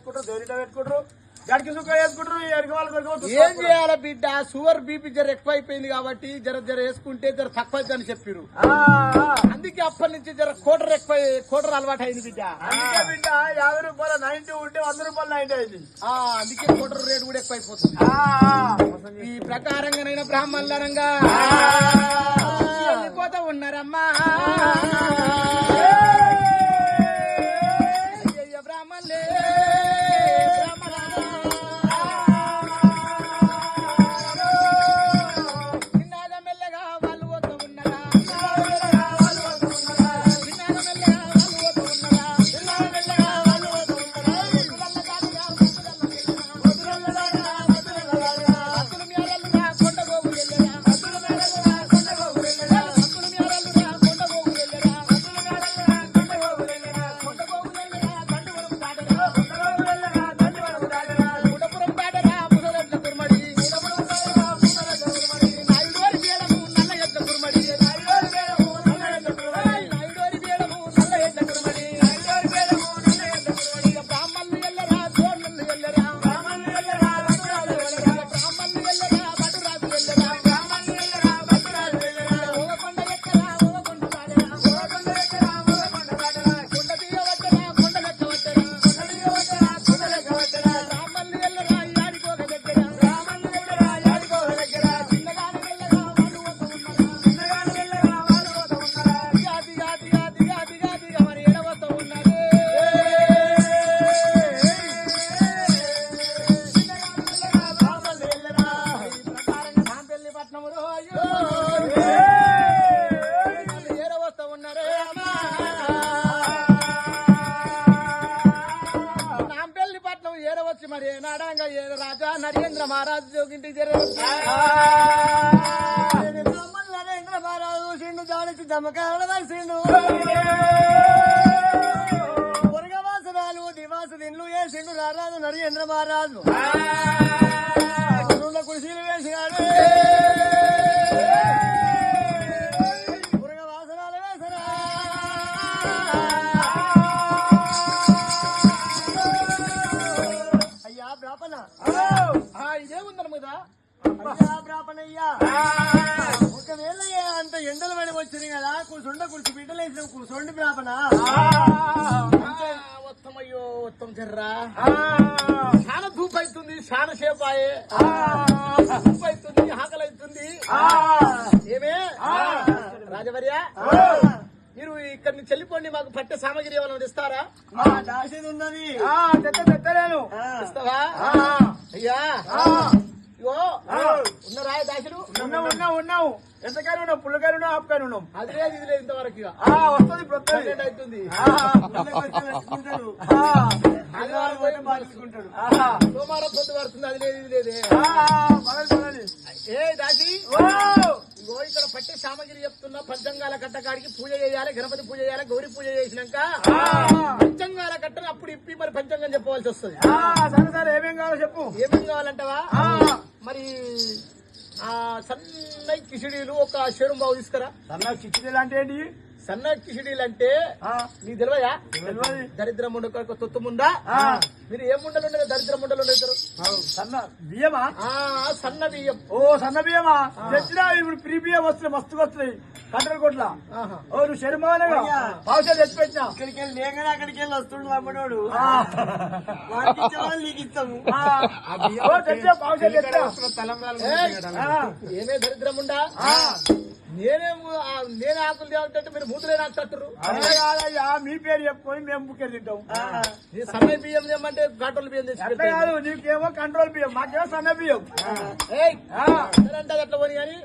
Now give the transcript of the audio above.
వేసుకుంటారు, దేవునిట పెట్టుకుంటారు, గడికి సుఖం వేసుకుంటారు. ఎడికి వాళ్ళు ఏం చేయాలి బిడ్డ? షుగర్ బీపీ జర ఎక్కువ అయిపోయింది కాబట్టి జర జర వేసుకుంటే జర తక్కువ అని చెప్పారు. అందుకే అప్పటి నుంచి జర కోటర్ అలవాటు అయింది బిడ్డ. అందుకే బిడ్డ 50 రూపాయల 90 ఉంటే 100 రూపాయలు 90 అయింది. అందుకే కోటర్ రేటు కూడా ఎక్కువ అయిపోతుంది. ఈ ప్రకారంగానైనా బ్రాహ్మణులరంగా వెళ్ళిపోతా ఉన్నారమ్మా. అయ్యయ్య బ్రాహ్మణులే మరి నాడంగా రాజా నరేంద్ర మహారాజు జోగింటికి నరేంద్ర మహారాజు సిండు జాడిచి దమకాసిండు వర్గవాసనాలు దివాస దిన్లు వేసిండు రారాజు నరేంద్ర మహారాజు కుర్చీలు వేసినాడు. వర్గవాసనాలు వేసరా ఇదేముందన మీద బ్రాపణయ్యా. ఒకవేళ అంత ఎండలు పడి వచ్చింది కదా, కుర్చీ బిడ్డలు వేసిన కూర్చోండి బ్రాపణ. ఉత్తమయ్యో ఉత్తమ చెర్రా చాలా ధూపు అవుతుంది, చాలా సేపు ఆయే ధూపు అవుతుంది, ఆకలి అవుతుంది. ఏమే రాజవర్య, మీరు ఇక్కడి నుంచి వెళ్ళిపోండి, మాకు పట్టే సామాగ్రి ఏమైనా ఇస్తారా? దాసేది ఉన్నది, తెత్తలేను. ఇస్తావా? అయ్యా ఇగో ఉన్నారా దాసులు? ఉన్నావు. ఎంతకాయలు ఉన్నావు? పుల్లకాయలు ఉన్నావు, ఆపుకాయలు ఉన్నావు. అది లేదు ఇది లేదు ఇంతవరకు. వస్తుంది ప్రొత్తెంట్ అవుతుంది. సోమవారం పొద్దు పడుతుంది, అది లేదు ఇది లేదే. ఏ దాసి ఇగో ఇక్కడ పట్టే సామాగ్రి చెప్తున్నా. పంచంగాల కట్ట కాడికి పూజ చేయాలి, గణపతి పూజ చేయాలి, గౌరీ పూజ చేసినాక పంచంగాల కట్టను అప్పుడు ఇప్పి మరి పంచంగం చెప్పవలసి వస్తుంది. సరే ఏమేం కావాలో చెప్పు. ఏమేం కావాలంటావా? మరి సన్నై కిచిడీలు ఒక షేరు బాగు తీసుకురా. సన్న కిచిడీలు అంటే ఏంటి? సన్న కిచిడీలు అంటే నీకు తెలివయా? దరిద్ర ముండ తొత్తు ముండా. మీరు ఏ ముండలు ఉండదు, దరిద్ర ముండలు ఉండదు. సన్న బియ్యమా? సన్న బియ్యం. ఓ సన్న బియ్యమా? తెచ్చినా ఇప్పుడు ప్రీ బియ్యం వస్తున్నాయి, మస్తుగా వస్తున్నాయి కంట్రోల్ కొట్ల. ఓ నువ్వు శర్మానగా పావుషాలు తెచ్చిపెట్టినా. ఇక్కడికి వెళ్ళి లేకనే అక్కడికి వెళ్ళి వస్తుండు అమ్మనోడు. నీకు ఇస్తాము. ఏమే దరిద్రం ఉండా? నేనే ఆకులు తేవంటే మీరు మూతులే నాకు తట్టురు. కాదయ్యా, మీ పేరు చెప్పుకొని మేము బుక్కేరు తింటాం. నీ సన్న బియ్యం ఏమంటే కంట్రోల్ బియ్యం తెచ్చి నీకేమో కంట్రోల్ బియ్యం, మాకేమో సన్న బియ్యం. అంటే అట్లా పోనీ కానీ